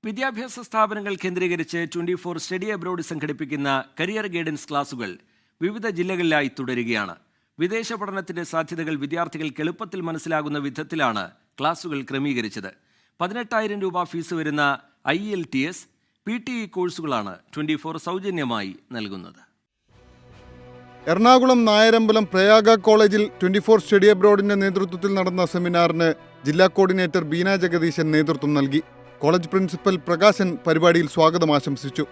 വിദ്യാഭ്യാസ സ്ഥാപനങ്ങൾ കേന്ദ്രീകരിച്ച് 24 സ്റ്റഡി അബ്രോഡ് സംഘടിപ്പിക്കുന്ന കരിയർ ഗൈഡൻസ് ക്ലാസുകൾ വിവിധ ജില്ലകളിലായി തുടരുകയാണ്. വിദേശ പഠനത്തിന്റെ സാധ്യതകൾ വിദ്യാർത്ഥികൾക്ക് എളുപ്പത്തിൽ മനസ്സിലാകുന്ന വിധത്തിലാണ് ക്ലാസുകൾ ക്രമീകരിച്ചത്. 18,000 രൂപ ഫീസ് വരുന്ന IELTS, PTE കോഴ്സുകളാണ് 24 സൗജന്യമായി നൽകുന്നത്. എറണാകുളം നായരമ്പലം പ്രയാഗ കോളേജിൽ 24 സ്റ്റഡി അബ്രോഡിന്റെ നേതൃത്വത്തിൽ നടന്ന സെമിനാറിന് ജില്ലാ കോർഡിനേറ്റർ ബീന ജഗദീശൻ നേതൃത്വം നൽകി. കോളേജ് പ്രിൻസിപ്പൽ പ്രകാശൻ പരിപാടിയിൽ സ്വാഗതം ആശംസിച്ചു.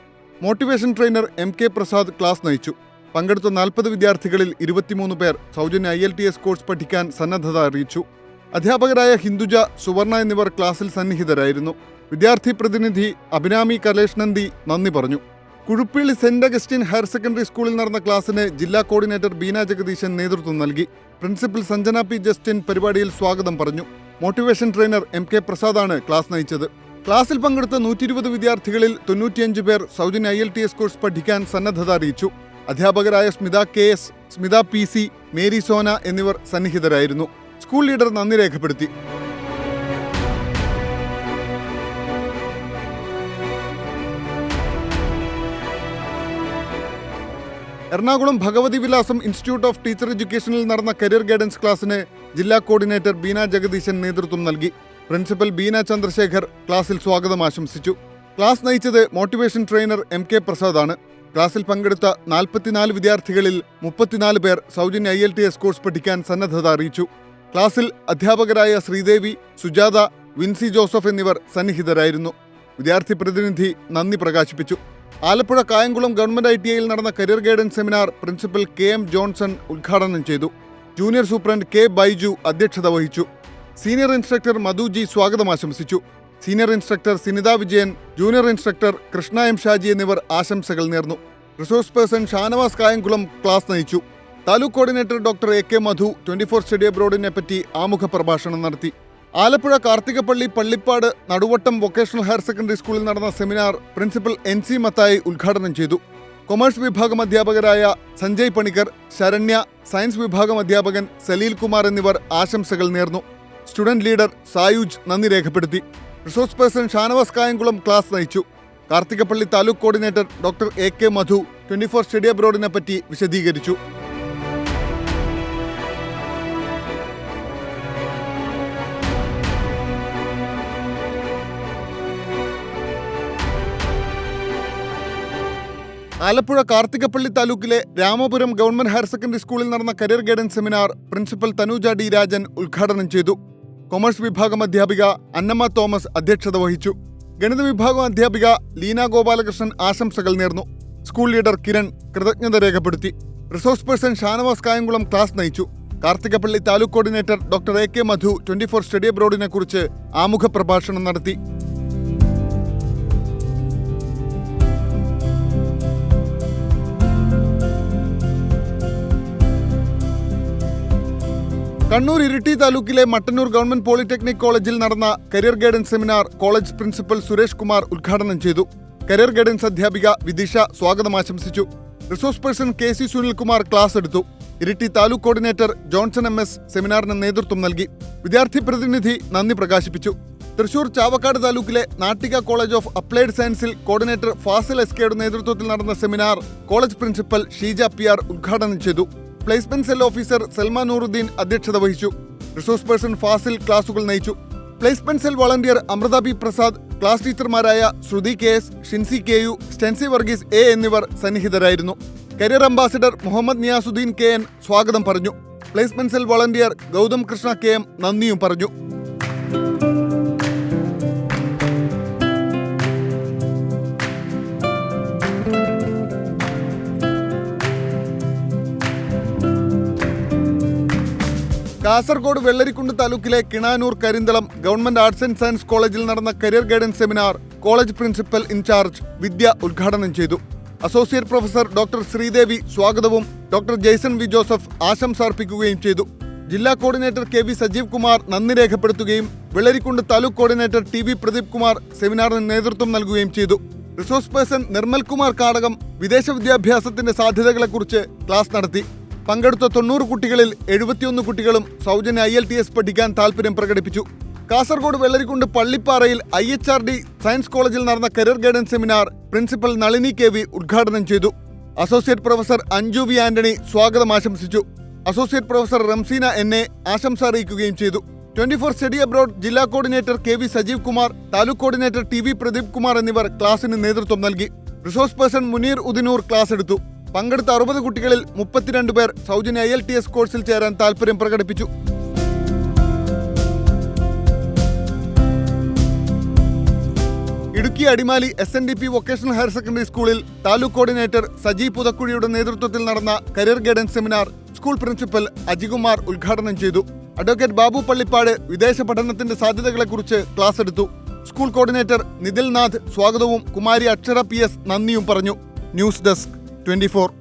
Motivation trainer MK Prasad class നയിച്ചു. പങ്കെടുത്ത 40 വിദ്യാർത്ഥികളിൽ 23 പേർ സൗജന്യ IELTS കോഴ്സ് പഠിക്കാൻ സന്നദ്ധത അറിയിച്ചു. അധ്യാപകരായ ഹിന്ദുജ, സുവർണ എന്നിവർ ക്ലാസ്സിൽ സന്നിഹിതരായിരുന്നു. വിദ്യാർത്ഥി പ്രതിനിധി അഭിരാമി കലേഷ് നന്ദി നന്ദി പറഞ്ഞു. Kuzhuppilly saint Augustine higher secondary സ്കൂളിൽ നടന്ന ക്ലാസ്സിന് ജില്ലാ കോർഡിനേറ്റർ ബീന ജഗദീശൻ നേതൃത്വം നൽകി. Principal Sanjana P. ജസ്റ്റിൻ പരിപാടിയിൽ സ്വാഗതം പറഞ്ഞു. മോട്ടിവേഷൻ ട്രെയിനർ MK പ്രസാദാണ് ക്ലാസ് നയിച്ചത്. ക്ലാസ്സിൽ പങ്കെടുത്ത 120 വിദ്യാർത്ഥികളിൽ 95 പേർ സൗജന്യ IELTS കോഴ്സ് പഠിക്കാൻ സന്നദ്ധത അറിയിച്ചു. അധ്യാപകരായ Smitha KS, Smitha PC, Mary Sona എന്നിവർ സന്നിഹിതരായിരുന്നു. സ്കൂൾ ലീഡർ നന്ദി രേഖപ്പെടുത്തി. എറണാകുളം ഭഗവതി വിലാസം ഇൻസ്റ്റിറ്റ്യൂട്ട് ഓഫ് ടീച്ചർ എഡ്യൂക്കേഷനിൽ നടന്ന കരിയർ ഗൈഡൻസ് ക്ലാസ്സിന് ജില്ലാ കോർഡിനേറ്റർ ബീന ജഗദീശൻ നേതൃത്വം നൽകി. പ്രിൻസിപ്പൽ ബീന ചന്ദ്രശേഖർ ക്ലാസ്സിൽ സ്വാഗതം ആശംസിച്ചു. ക്ലാസ് നയിച്ചത് മോട്ടിവേഷൻ ട്രെയിനർ MK പ്രസാദാണ്. ക്ലാസ്സിൽ പങ്കെടുത്ത 44 വിദ്യാർത്ഥികളിൽ 34 പേർ സൗജന്യ IELTS കോഴ്സ് പഠിക്കാൻ സന്നദ്ധത അറിയിച്ചു. ക്ലാസ്സിൽ അധ്യാപകരായ ശ്രീദേവി, സുജാത, വിൻസി ജോസഫ് എന്നിവർ സന്നിഹിതരായിരുന്നു. വിദ്യാർത്ഥി പ്രതിനിധി നന്ദി പ്രകാശിപ്പിച്ചു. ആലപ്പുഴ കായംകുളം ഗവൺമെന്റ് ITIയിൽ നടന്ന career guidance seminar principal KM Johnson ഉദ്ഘാടനം ചെയ്തു. Junior superintendent K. ബൈജു അധ്യക്ഷത വഹിച്ചു. സീനിയർ ഇൻസ്ട്രക്ടർ മധു G സ്വാഗതം ആശംസിച്ചു. Senior instructor Sinitha Vijayan, junior instructor Krishna M. Shaji എന്നിവർ ആശംസകൾ നേർന്നു. Resource person Shanavas Kayamkulam class നയിച്ചു. Taluk coordinator doctor AK Madhu 24 study അബ്രോഡിനെ പറ്റി ആമുഖ പ്രഭാഷണം നടത്തി. Alappuzha Karthikappally Pallippad Naduvattom vocational higher secondary സ്കൂളിൽ നടന്ന സെമിനാർ പ്രിൻസിപ്പൽ NC മത്തായി ഉദ്ഘാടനം ചെയ്തു. കൊമേഴ്സ് വിഭാഗം അധ്യാപകരായ സഞ്ജയ് പണിക്കർ, ശരണ്യ, സയൻസ് വിഭാഗം അധ്യാപകൻ സലീൽ കുമാർ എന്നിവർ ആശംസകൾ നേർന്നു. സ്റ്റുഡന്റ് ലീഡർ സായുജ് നന്ദി രേഖപ്പെടുത്തി. Resource person Shanavas Kayamkulam class നയിച്ചു. Karthikappally taluk coordinator doctor AK Madhu 24 study അബ്രോഡിനെ പറ്റി വിശദീകരിച്ചു. ആലപ്പുഴ കാർത്തികപ്പള്ളി താലൂക്കിലെ രാമപുരം ഗവൺമെന്റ് ഹയർ സെക്കൻഡറി സ്കൂളിൽ നടന്ന career guidance seminar principal Tanuja D. Rajan ഉദ്ഘാടനം ചെയ്തു. കൊമേഴ്സ് വിഭാഗം അധ്യാപിക അന്നമ്മ തോമസ് അധ്യക്ഷത വഹിച്ചു. ഗണിത വിഭാഗം അധ്യാപിക ലീന ഗോപാലകൃഷ്ണൻ ആശംസകൾ നേർന്നു. സ്കൂൾ ലീഡർ കിരൺ കൃതജ്ഞത രേഖപ്പെടുത്തി. Resource person Shanavas Kayamkulam class നയിച്ചു. Karthikappally taluk coordinator doctor AK Madhu 24 study അബ്രോഡിനെ കുറിച്ച് ആമുഖ പ്രഭാഷണം നടത്തി. കണ്ണൂർ ഇരിട്ടി താലൂക്കിലെ മട്ടന്നൂർ ഗവൺമെന്റ് പോളിടെക്നിക് കോളേജിൽ നടന്ന career guidance seminar college principal Suresh Kumar ഉദ്ഘാടനം ചെയ്തു. കരിയർ ഗൈഡൻസ് അധ്യാപിക വിദിഷ സ്വാഗതം ആശംസിച്ചു. Resource person KC Sunilkumar class എടുത്തു. Iritty taluk coordinator Johnson MS സെമിനാറിന് നേതൃത്വം നൽകി. വിദ്യാർത്ഥി പ്രതിനിധി നന്ദി പ്രകാശിപ്പിച്ചു. തൃശൂർ ചാവക്കാട് താലൂക്കിലെ നാട്ടിക കോളേജ് ഓഫ് അപ്ലൈഡ് സയൻസിൽ കോർഡിനേറ്റർ ഫാസിൽ SKയുടെ നേതൃത്വത്തിൽ നടന്ന seminar college principal Sheeja PR ഉദ്ഘാടനം ചെയ്തു. Placement cell officer Salma Nooruddin അധ്യക്ഷത വഹിച്ചു. റിസോഴ്സ് പേഴ്സൺ ഫാസിൽ ക്ലാസുകൾ നയിച്ചു. Placement cell volunteer Amritha B. Prasad, class ടീച്ചർമാരായ Sruthi KS, Shincy KU, Stency Varghese A എന്നിവർ സന്നിഹിതരായിരുന്നു. Career ambassador Muhammad Niyasuddin KN സ്വാഗതം പറഞ്ഞു. Placement cell volunteer Gautham Krishna KM നന്ദിയും പറഞ്ഞു. കാസർഗോഡ് വെള്ളരിക്കുണ്ട് താലൂക്കിലെ Kinanur Karinthalam government arts and science കോളേജിൽ നടന്ന career guidance seminar college principal incharge Vidya ഉദ്ഘാടനം ചെയ്തു. അസോസിയേറ്റ് പ്രൊഫസർ ഡോക്ടർ ശ്രീദേവി സ്വാഗതവും ഡോക്ടർ ജെയ്സൺ വി ജോസഫ് ആശംസ അർപ്പിക്കുകയും ചെയ്തു. ജില്ലാ കോർഡിനേറ്റർ KV സജീവ് കുമാർ നന്ദി രേഖപ്പെടുത്തുകയും വെള്ളരിക്കുണ്ട് താലൂക്ക് കോർഡിനേറ്റർ TV പ്രദീപ് കുമാർ സെമിനാറിന് നേതൃത്വം നൽകുകയും ചെയ്തു. റിസോഴ്സ് പേഴ്സൺ നിർമ്മൽ കുമാർ കാടകം വിദേശ വിദ്യാഭ്യാസത്തിന്റെ സാധ്യതകളെക്കുറിച്ച് ക്ലാസ് നടത്തി. പങ്കെടുത്ത 90 കുട്ടികളിൽ 71 കുട്ടികളും സൗജന്യ IELTS പഠിക്കാൻ താൽപര്യം പ്രകടിപ്പിച്ചു. കാസർഗോഡ് വെള്ളരിക്കുണ്ട് പള്ളിപ്പാറയിൽ IHRD സയൻസ് കോളേജിൽ നടന്ന career guidance seminar principal Nalini KV ഉദ്ഘാടനം ചെയ്തു. Associate professor Anju V Antony സ്വാഗതം ആശംസിച്ചു. അസോസിയേറ്റ് പ്രൊഫസർ റംസീന NA ആശംസ അറിയിക്കുകയും ചെയ്തു. 24 സ്റ്റഡി അബ്രോഡ് ജില്ലാ coordinator KV Sajeev Kumar, taluk coordinator TV Pradeep Kumar എന്നിവർ ക്ലാസിന് നേതൃത്വം നൽകി. Resource person Muneer Udinur class എടുത്തു. പങ്കെടുത്ത 60 കുട്ടികളിൽ 32 പേർ സൗജന്യ IELTS കോഴ്സിൽ ചേരാൻ താൽപര്യം പ്രകടിപ്പിച്ചു. Idukki Adimali SNDP vocational higher secondary സ്കൂളിൽ താലൂക്ക് കോർഡിനേറ്റർ സജി പുതക്കുഴിയുടെ നേതൃത്വത്തിൽ നടന്ന career guidance seminar school principal Ajikumar ഉദ്ഘാടനം ചെയ്തു. അഡ്വക്കേറ്റ് ബാബു പള്ളിപ്പാട് വിദേശ പഠനത്തിന്റെ സാധ്യതകളെക്കുറിച്ച് ക്ലാസ് എടുത്തു. സ്കൂൾ കോർഡിനേറ്റർ നിതിൽ നാഥ് സ്വാഗതവും കുമാരി അക്ഷര PS നന്ദിയും പറഞ്ഞു. News desk 24.